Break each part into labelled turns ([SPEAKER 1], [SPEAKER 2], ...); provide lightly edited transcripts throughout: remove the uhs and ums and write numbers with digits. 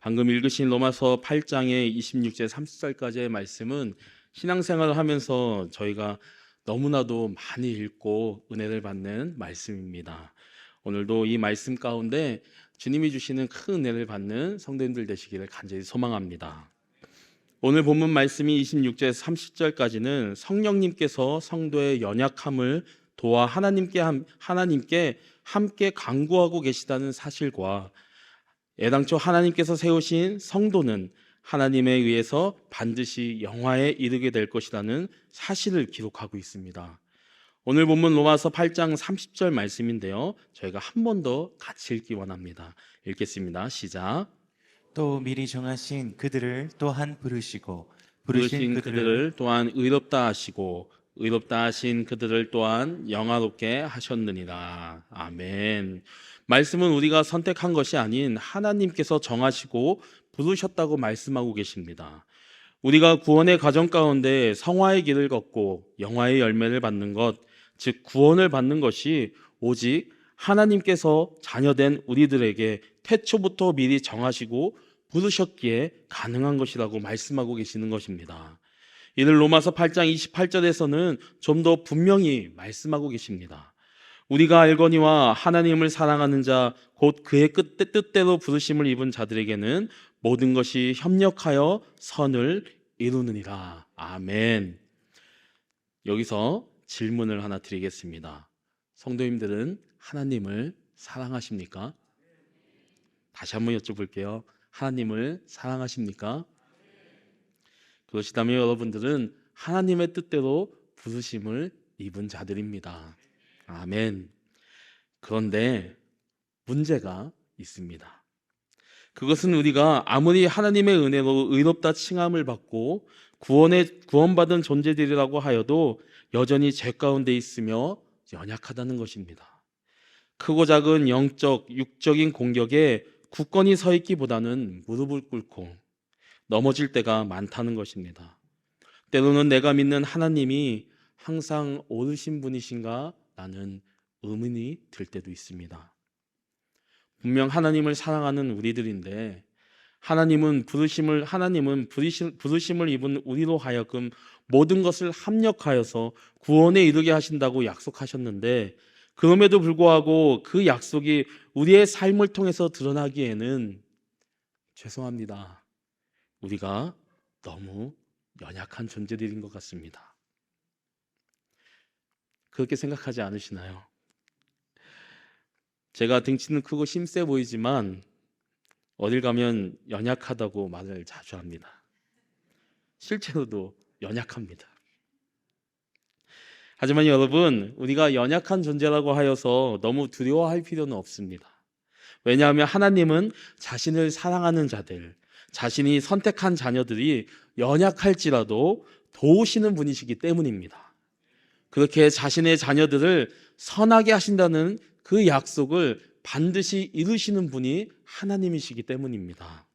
[SPEAKER 1] 방금 읽으신 로마서 8장의 26절 30절까지의 말씀은 신앙생활을 하면서 저희가 너무나도 많이 읽고 은혜를 받는 말씀입니다. 오늘도 이 말씀 가운데 주님이 주시는 큰 은혜를 받는 성도님들 되시기를 간절히 소망합니다. 오늘 본문 말씀이 26절에서 30절까지는 성령님께서 성도의 연약함을 도와 하나님께 함께 간구하고 계시다는 사실과 애당초 하나님께서 세우신 성도는 하나님에 의해서 반드시 영화에 이르게 될 것이라는 사실을 기록하고 있습니다. 오늘 본문 로마서 8장 30절 말씀인데요, 저희가 한 번 더 같이 읽기 원합니다. 읽겠습니다. 시작.
[SPEAKER 2] 또 미리 정하신 그들을 또한 부르시고
[SPEAKER 1] 부르신 그들을 또한 의롭다 하시고 의롭다 하신 그들을 또한 영화롭게 하셨느니라. 아멘. 말씀은 우리가 선택한 것이 아닌 하나님께서 정하시고 부르셨다고 말씀하고 계십니다. 우리가 구원의 과정 가운데 성화의 길을 걷고 영화의 열매를 받는 것, 즉 구원을 받는 것이 오직 하나님께서 자녀된 우리들에게 태초부터 미리 정하시고 부르셨기에 가능한 것이라고 말씀하고 계시는 것입니다. 이를 로마서 8장 28절에서는 좀 더 분명히 말씀하고 계십니다. 우리가 알거니와 하나님을 사랑하는 자 곧 그의 뜻대로 부르심을 입은 자들에게는 모든 것이 협력하여 선을 이루느니라. 아멘. 여기서 질문을 하나 드리겠습니다. 성도님들은 하나님을 사랑하십니까? 다시 한번 여쭤볼게요. 하나님을 사랑하십니까? 그러시다면 여러분들은 하나님의 뜻대로 부르심을 입은 자들입니다. 아멘. 그런데 문제가 있습니다. 그것은 우리가 아무리 하나님의 은혜로 의롭다 칭함을 받고 구원받은 존재들이라고 하여도 여전히 죄 가운데 있으며 연약하다는 것입니다. 크고 작은 영적, 육적인 공격에 굳건히 서 있기보다는 무릎을 꿇고 넘어질 때가 많다는 것입니다. 때로는 내가 믿는 하나님이 항상 옳으신 분이신가? 라는 의문이 들 때도 있습니다. 분명 하나님을 사랑하는 우리들인데 하나님은 부르심을 입은 우리로 하여금 모든 것을 합력하여서 구원에 이르게 하신다고 약속하셨는데, 그럼에도 불구하고 그 약속이 우리의 삶을 통해서 드러나기에는 죄송합니다. 우리가 너무 연약한 존재들인 것 같습니다. 그렇게 생각하지 않으시나요? 제가 덩치는 크고 힘세 보이지만 어딜 가면 연약하다고 말을 자주 합니다. 실제로도 연약합니다. 하지만 여러분, 우리가 연약한 존재라고 하여서 너무 두려워할 필요는 없습니다. 왜냐하면 하나님은 자신을 사랑하는 자들, 자신이 선택한 자녀들이 연약할지라도 도우시는 분이시기 때문입니다. 그렇게 자신의 자녀들을 선하게 하신다는 그 약속을 반드시 이루시는 분이 하나님이시기 때문입니다.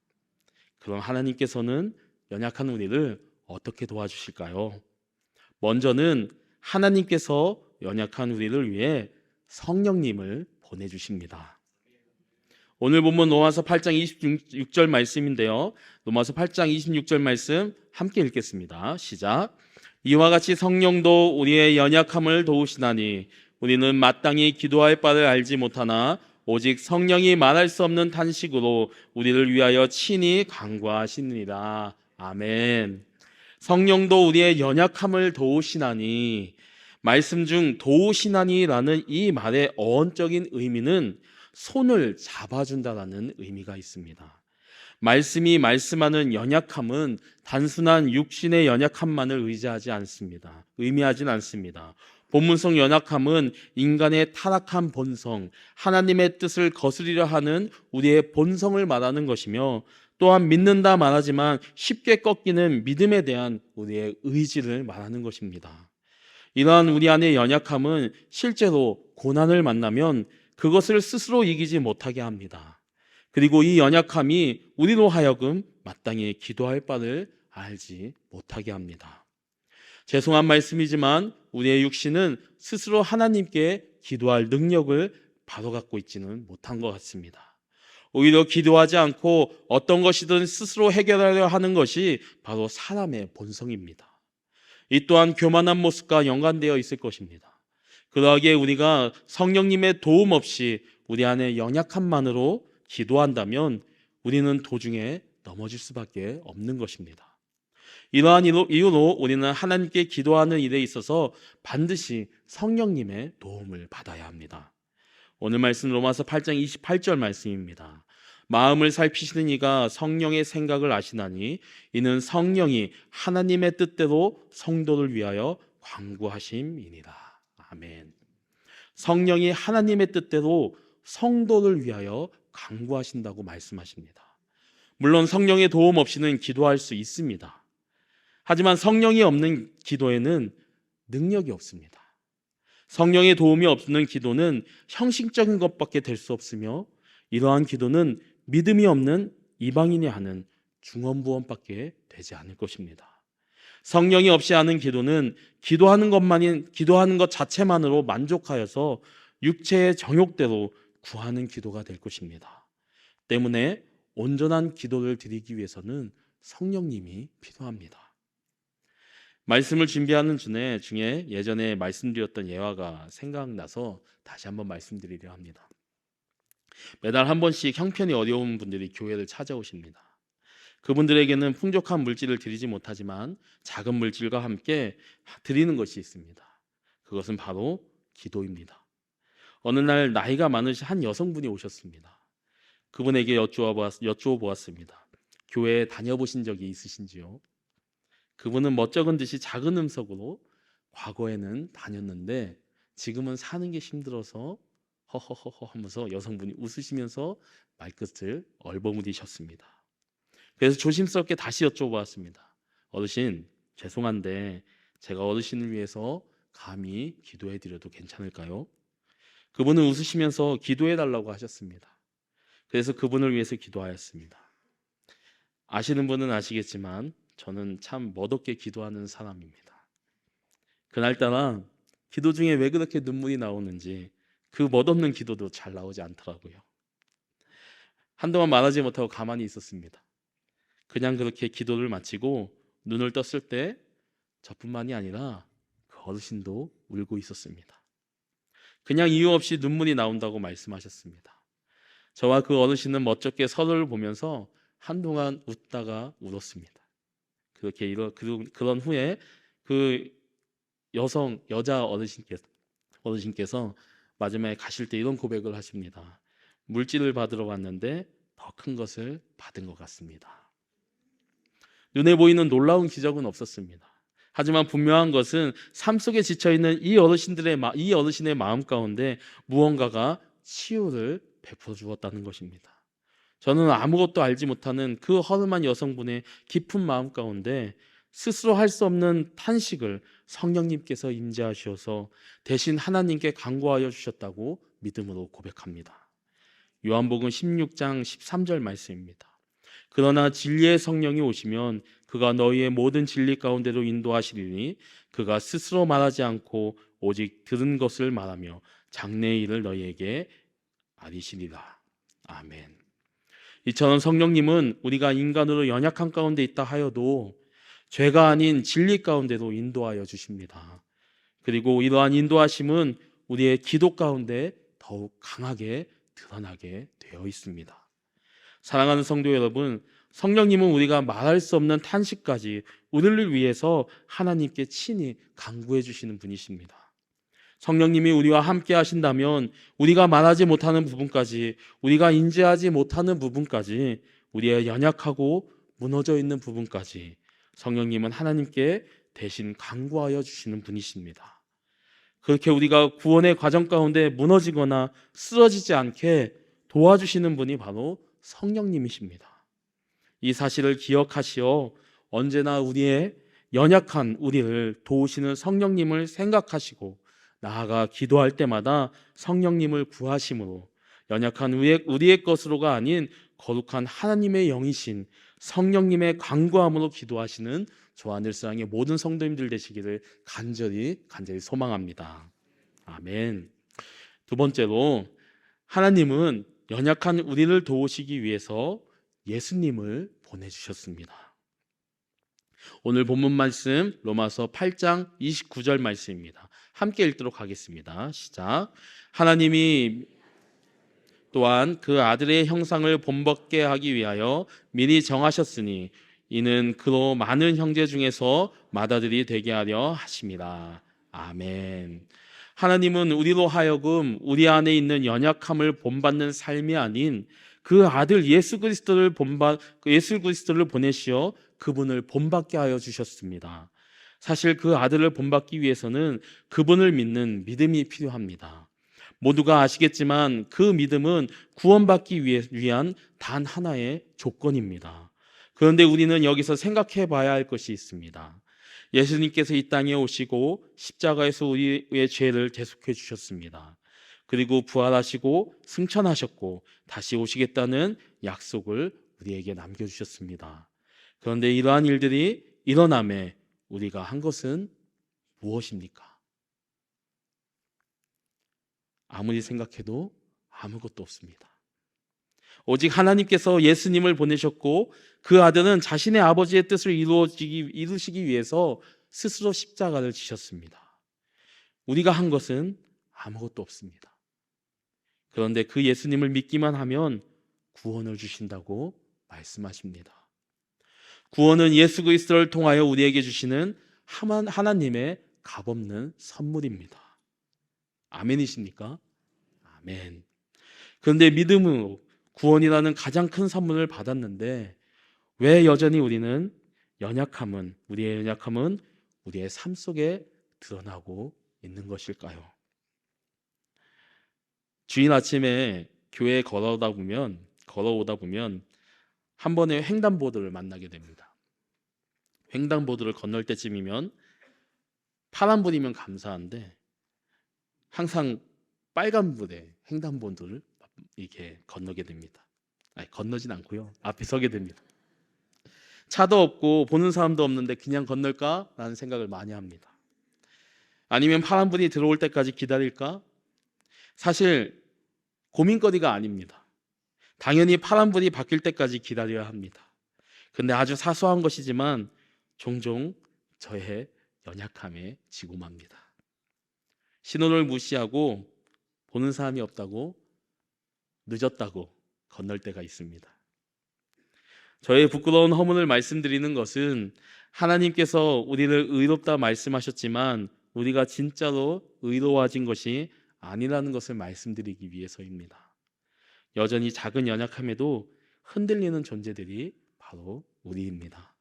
[SPEAKER 1] 그럼 하나님께서는 연약한 우리를 어떻게 도와주실까요? 먼저는 하나님께서 연약한 우리를 위해 성령님을 보내주십니다. 오늘 본문 로마서 8장 26절 말씀인데요, 로마서 8장 26절 말씀 함께 읽겠습니다. 시작. 이와 같이 성령도 우리의 연약함을 도우시나니 우리는 마땅히 기도할 바를 알지 못하나 오직 성령이 말할 수 없는 탄식으로 우리를 위하여 친히 간구하시느니라. 아멘. 성령도 우리의 연약함을 도우시나니, 말씀 중 도우시나니라는 이 말의 어원적인 의미는 손을 잡아준다라는 의미가 있습니다. 말씀이 말씀하는 연약함은 단순한 육신의 연약함만을 의미하진 않습니다. 본문성 연약함은 인간의 타락한 본성, 하나님의 뜻을 거스리려 하는 우리의 본성을 말하는 것이며, 또한 믿는다 말하지만 쉽게 꺾이는 믿음에 대한 우리의 의지를 말하는 것입니다. 이러한 우리 안의 연약함은 실제로 고난을 만나면 그것을 스스로 이기지 못하게 합니다. 그리고 이 연약함이 우리로 하여금 마땅히 기도할 바를 알지 못하게 합니다. 죄송한 말씀이지만 우리의 육신은 스스로 하나님께 기도할 능력을 바로 갖고 있지는 못한 것 같습니다. 오히려 기도하지 않고 어떤 것이든 스스로 해결하려 하는 것이 바로 사람의 본성입니다. 이 또한 교만한 모습과 연관되어 있을 것입니다. 그러하기에 우리가 성령님의 도움 없이 우리 안에 연약함만으로 기도한다면 우리는 도중에 넘어질 수밖에 없는 것입니다. 이러한 이유로 우리는 하나님께 기도하는 일에 있어서 반드시 성령님의 도움을 받아야 합니다. 오늘 말씀 로마서 8장 28절 말씀입니다. 마음을 살피시는 이가 성령의 생각을 아시나니 이는 성령이 하나님의 뜻대로 성도를 위하여 관구하심이니라. 아멘. 성령이 하나님의 뜻대로 성도를 위하여 간구하신다고 말씀하십니다. 물론 성령의 도움 없이는 기도할 수 있습니다. 하지만 성령이 없는 기도에는 능력이 없습니다. 성령의 도움이 없는 기도는 형식적인 것밖에 될 수 없으며 이러한 기도는 믿음이 없는 이방인이 하는 중언부언밖에 되지 않을 것입니다. 성령이 없이 하는 기도는 기도하는 것 자체만으로 만족하여서 육체의 정욕대로 구하는 기도가 될 것입니다. 때문에 온전한 기도를 드리기 위해서는 성령님이 필요합니다. 말씀을 준비하는 중에 예전에 말씀드렸던 예화가 생각나서 다시 한번 말씀드리려 합니다. 매달 한 번씩 형편이 어려운 분들이 교회를 찾아오십니다. 그분들에게는 풍족한 물질을 드리지 못하지만 작은 물질과 함께 드리는 것이 있습니다. 그것은 바로 기도입니다. 어느 날 나이가 많으신 한 여성분이 오셨습니다. 그분에게 여쭈어보았습니다. 교회에 다녀보신 적이 있으신지요? 그분은 멋쩍은 듯이 작은 음성으로 과거에는 다녔는데 지금은 사는 게 힘들어서 허허허허 하면서 여성분이 웃으시면서 말끝을 얼버무리셨습니다. 그래서 조심스럽게 다시 여쭤보았습니다. 어르신, 죄송한데 제가 어르신을 위해서 감히 기도해 드려도 괜찮을까요? 그분은 웃으시면서 기도해 달라고 하셨습니다. 그래서 그분을 위해서 기도하였습니다. 아시는 분은 아시겠지만 저는 참 멋없게 기도하는 사람입니다. 그날따라 기도 중에 왜 그렇게 눈물이 나오는지 그 멋없는 기도도 잘 나오지 않더라고요. 한동안 말하지 못하고 가만히 있었습니다. 그냥 그렇게 기도를 마치고 눈을 떴을 때 저뿐만이 아니라 그 어르신도 울고 있었습니다. 그냥 이유 없이 눈물이 나온다고 말씀하셨습니다. 저와 그 어르신은 멋쩍게 서로를 보면서 한동안 웃다가 울었습니다. 그런 후에 그 여자 어르신께서 마지막에 가실 때 이런 고백을 하십니다. 물질을 받으러 왔는데 더 큰 것을 받은 것 같습니다. 눈에 보이는 놀라운 기적은 없었습니다. 하지만 분명한 것은 삶 속에 지쳐있는 이 어르신의 마음 가운데 무언가가 치유를 베풀어 주었다는 것입니다. 저는 아무것도 알지 못하는 그 허름한 여성분의 깊은 마음 가운데 스스로 할 수 없는 탄식을 성령님께서 임재하셔서 대신 하나님께 간구하여 주셨다고 믿음으로 고백합니다. 요한복음 16장 13절 말씀입니다. 그러나 진리의 성령이 오시면 그가 너희의 모든 진리 가운데로 인도하시리니 그가 스스로 말하지 않고 오직 들은 것을 말하며 장래의 일을 너희에게 알리시리라. 아멘. 이처럼 성령님은 우리가 인간으로 연약한 가운데 있다 하여도 죄가 아닌 진리 가운데로 인도하여 주십니다. 그리고 이러한 인도하심은 우리의 기도 가운데 더욱 강하게 드러나게 되어 있습니다. 사랑하는 성도 여러분, 성령님은 우리가 말할 수 없는 탄식까지 우리를 위해서 하나님께 친히 간구해 주시는 분이십니다. 성령님이 우리와 함께 하신다면 우리가 말하지 못하는 부분까지, 우리가 인지하지 못하는 부분까지, 우리의 연약하고 무너져 있는 부분까지 성령님은 하나님께 대신 간구하여 주시는 분이십니다. 그렇게 우리가 구원의 과정 가운데 무너지거나 쓰러지지 않게 도와주시는 분이 바로 성령님이십니다. 이 사실을 기억하시어 언제나 우리의 연약한 우리를 도우시는 성령님을 생각하시고 나아가 기도할 때마다 성령님을 구하심으로 연약한 우리의 것으로가 아닌 거룩한 하나님의 영이신 성령님의 간구함으로 기도하시는 저와 늘사랑의 모든 성도님들 되시기를 간절히 소망합니다. 아멘. 두 번째로, 하나님은 연약한 우리를 도우시기 위해서 예수님을 보내주셨습니다. 오늘 본문 말씀 로마서 8장 29절 말씀입니다. 함께 읽도록 하겠습니다. 시작. 하나님이 또한 그 아들의 형상을 본받게 하기 위하여 미리 정하셨으니 이는 그로 많은 형제 중에서 맏아들이 되게 하려 하심이라. 아멘. 하나님은 우리로 하여금 우리 안에 있는 연약함을 본받는 삶이 아닌 그 아들 예수 그리스도를 보내시어 그분을 본받게 하여 주셨습니다. 사실 그 아들을 본받기 위해서는 그분을 믿는 믿음이 필요합니다. 모두가 아시겠지만 그 믿음은 구원받기 위한 단 하나의 조건입니다. 그런데 우리는 여기서 생각해 봐야 할 것이 있습니다. 예수님께서 이 땅에 오시고 십자가에서 우리의 죄를 대속해 주셨습니다. 그리고 부활하시고 승천하셨고 다시 오시겠다는 약속을 우리에게 남겨주셨습니다. 그런데 이러한 일들이 일어남에 우리가 한 것은 무엇입니까? 아무리 생각해도 아무것도 없습니다. 오직 하나님께서 예수님을 보내셨고 그 아들은 자신의 아버지의 뜻을 이루시기 위해서 스스로 십자가를 지셨습니다. 우리가 한 것은 아무것도 없습니다. 그런데 그 예수님을 믿기만 하면 구원을 주신다고 말씀하십니다. 구원은 예수 그리스도를 통하여 우리에게 주시는 하나님의 값없는 선물입니다. 아멘이십니까? 아멘. 그런데 믿음으로 구원이라는 가장 큰 선물을 받았는데 왜 여전히 우리의 연약함은 우리의 삶 속에 드러나고 있는 것일까요? 주일 아침에 교회에 걸어오다 보면 한 번에 횡단보도를 만나게 됩니다. 횡단보도를 건널 때쯤이면 파란불이면 감사한데 항상 빨간불에 횡단보도를 이렇게 건너게 됩니다. 건너진 않고요. 앞에 서게 됩니다. 차도 없고 보는 사람도 없는데 그냥 건널까? 라는 생각을 많이 합니다. 아니면 파란불이 들어올 때까지 기다릴까? 사실 고민거리가 아닙니다. 당연히 파란불이 바뀔 때까지 기다려야 합니다. 근데 아주 사소한 것이지만 종종 저의 연약함에 지고 맙니다. 신호를 무시하고 보는 사람이 없다고 늦었다고 건널 때가 있습니다. 저의 부끄러운 허물을 말씀드리는 것은 하나님께서 우리를 의롭다 말씀하셨지만 우리가 진짜로 의로워진 것이 아니라는 것을 말씀드리기 위해서입니다. 여전히 작은 연약함에도 흔들리는 존재들이 바로 우리입니다.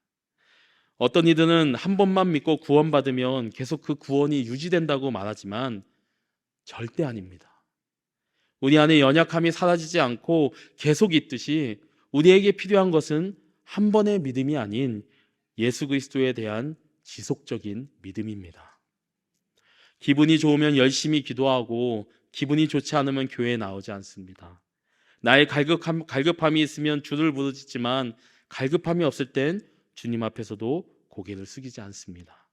[SPEAKER 1] 어떤 이들은 한 번만 믿고 구원받으면 계속 그 구원이 유지된다고 말하지만 절대 아닙니다. 우리 안에 연약함이 사라지지 않고 계속 있듯이 우리에게 필요한 것은 한 번의 믿음이 아닌 예수 그리스도에 대한 지속적인 믿음입니다. 기분이 좋으면 열심히 기도하고 기분이 좋지 않으면 교회에 나오지 않습니다. 나의 갈급함이 있으면 주를 부르짖지만 갈급함이 없을 땐 주님 앞에서도 고개를 숙이지 않습니다.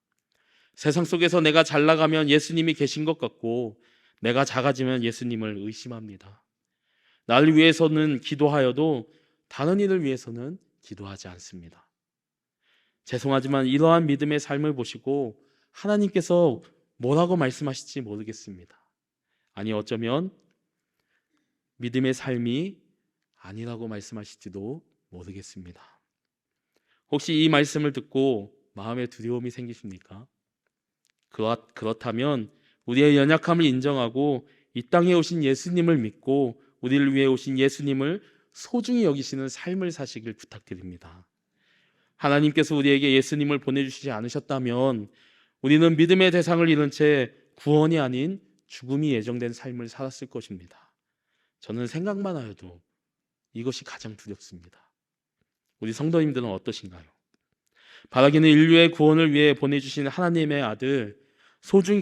[SPEAKER 1] 세상 속에서 내가 잘 나가면 예수님이 계신 것 같고 내가 작아지면 예수님을 의심합니다. 나를 위해서는 기도하여도 다른 이를 위해서는 기도하지 않습니다. 죄송하지만 이러한 믿음의 삶을 보시고 하나님께서 뭐라고 말씀하실지 모르겠습니다. 아니 어쩌면 믿음의 삶이 아니라고 말씀하실지도 모르겠습니다. 혹시 이 말씀을 듣고 마음에 두려움이 생기십니까? 그렇다면 우리의 연약함을 인정하고 이 땅에 오신 예수님을 믿고 우리를 위해 오신 예수님을 소중히 여기시는 삶을 사시길 부탁드립니다. 하나님께서 우리에게 예수님을 보내주시지 않으셨다면 우리는 믿음의 대상을 잃은 채 구원이 아닌 죽음이 예정된 삶을 살았을 것입니다. 저는 생각만 하여도 이것이 가장 두렵습니다. 우리 성도님들은 어떠신가요? 바라기는 인류의 구원을 위해 보내주신 하나님의 아들,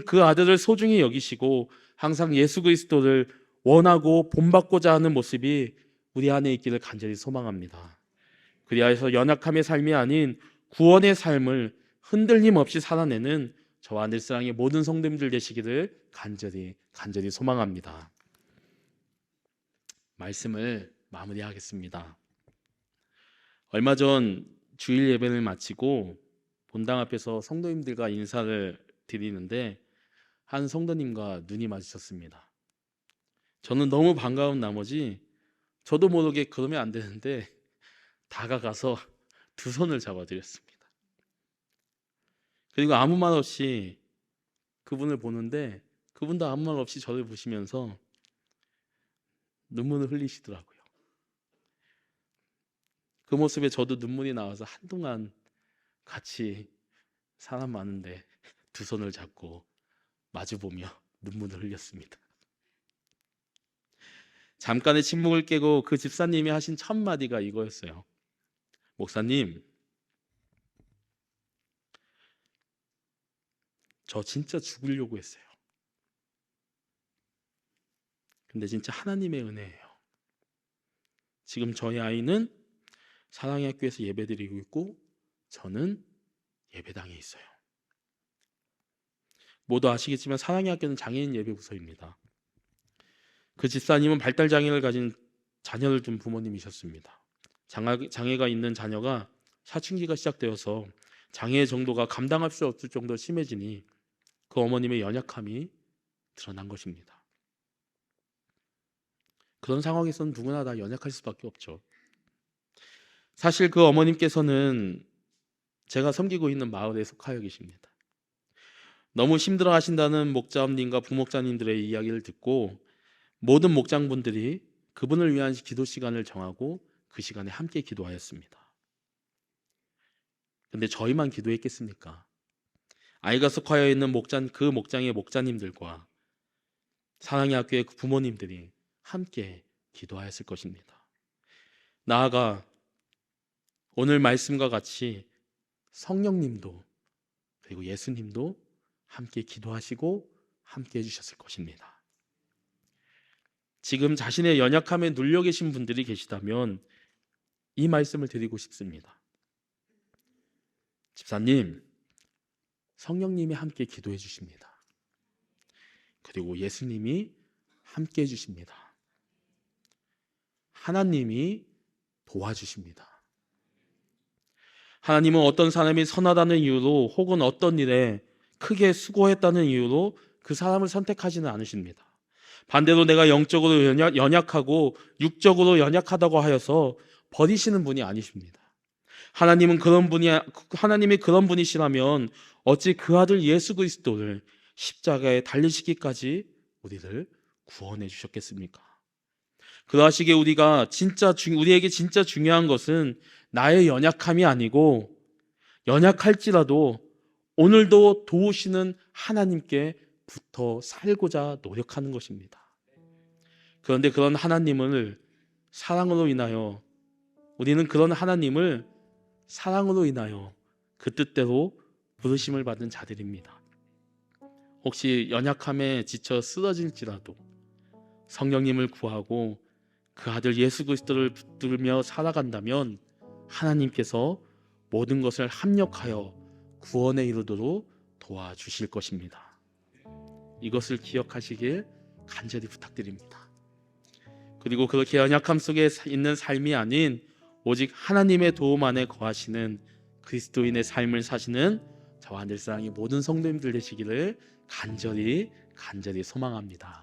[SPEAKER 1] 그 아들을 소중히 여기시고 항상 예수 그리스도를 원하고 본받고자 하는 모습이 우리 안에 있기를 간절히 소망합니다. 그리하여서 연약함의 삶이 아닌 구원의 삶을 흔들림 없이 살아내는 저와 늘사랑의 모든 성도님들 되시기를 간절히 소망합니다. 말씀을 마무리하겠습니다. 얼마 전 주일 예배를 마치고 본당 앞에서 성도님들과 인사를 드리는데 한 성도님과 눈이 마주쳤습니다. 저는 너무 반가운 나머지 저도 모르게 그러면 안 되는데 다가가서 두 손을 잡아드렸습니다. 그리고 아무 말 없이 그분을 보는데 그분도 아무 말 없이 저를 보시면서 눈물을 흘리시더라고요. 그 모습에 저도 눈물이 나와서 한동안 같이 사람 많은데 두 손을 잡고 마주보며 눈물을 흘렸습니다. 잠깐의 침묵을 깨고 그 집사님이 하신 첫 마디가 이거였어요. 목사님, 저 진짜 죽으려고 했어요. 근데 진짜 하나님의 은혜예요. 지금 저희 아이는 사랑의 학교에서 예배드리고 있고 저는 예배당에 있어요. 모두 아시겠지만 사랑의 학교는 장애인 예배 부서입니다. 그 집사님은 발달 장애를 가진 자녀를 둔 부모님이셨습니다. 장애가 있는 자녀가 사춘기가 시작되어서 장애의 정도가 감당할 수 없을 정도로 심해지니 그 어머님의 연약함이 드러난 것입니다. 그런 상황에서는 누구나 다 연약할 수밖에 없죠. 사실 그 어머님께서는 제가 섬기고 있는 마을에 속하여 계십니다. 너무 힘들어 하신다는 목자님과 부목자님들의 이야기를 듣고 모든 목장분들이 그분을 위한 기도 시간을 정하고 그 시간에 함께 기도하였습니다. 근데 저희만 기도했겠습니까? 아이가 속하여 있는 그 목장의 목자님들과 사랑의 학교의 부모님들이 함께 기도하였을 것입니다. 나아가 오늘 말씀과 같이 성령님도 그리고 예수님도 함께 기도하시고 함께 해주셨을 것입니다. 지금 자신의 연약함에 눌려 계신 분들이 계시다면 이 말씀을 드리고 싶습니다. 집사님, 성령님이 함께 기도해 주십니다. 그리고 예수님이 함께 해 주십니다. 하나님이 도와주십니다. 하나님은 어떤 사람이 선하다는 이유로 혹은 어떤 일에 크게 수고했다는 이유로 그 사람을 선택하지는 않으십니다. 반대로 내가 영적으로 연약하고 육적으로 연약하다고 하여서 버리시는 분이 아니십니다. 하나님이 그런 분이시라면 어찌 그 아들 예수 그리스도를 십자가에 달리시기까지 우리를 구원해 주셨겠습니까? 그러하시기에 우리에게 진짜 중요한 것은 나의 연약함이 아니고 연약할지라도 오늘도 도우시는 하나님께 붙어 살고자 노력하는 것입니다. 그런데 그런 하나님을 사랑으로 인하여 우리는 그런 하나님을 사랑으로 인하여 그 뜻대로 부르심을 받은 자들입니다. 혹시 연약함에 지쳐 쓰러질지라도 성령님을 구하고 그 아들 예수 그리스도를 붙들며 살아간다면 하나님께서 모든 것을 합력하여 구원에 이르도록 도와주실 것입니다. 이것을 기억하시길 간절히 부탁드립니다. 그리고 그렇게 연약함 속에 있는 삶이 아닌 오직 하나님의 도움 안에 거하시는 그리스도인의 삶을 사시는 저와 늘사랑의 모든 성도님들 되시기를 간절히 소망합니다.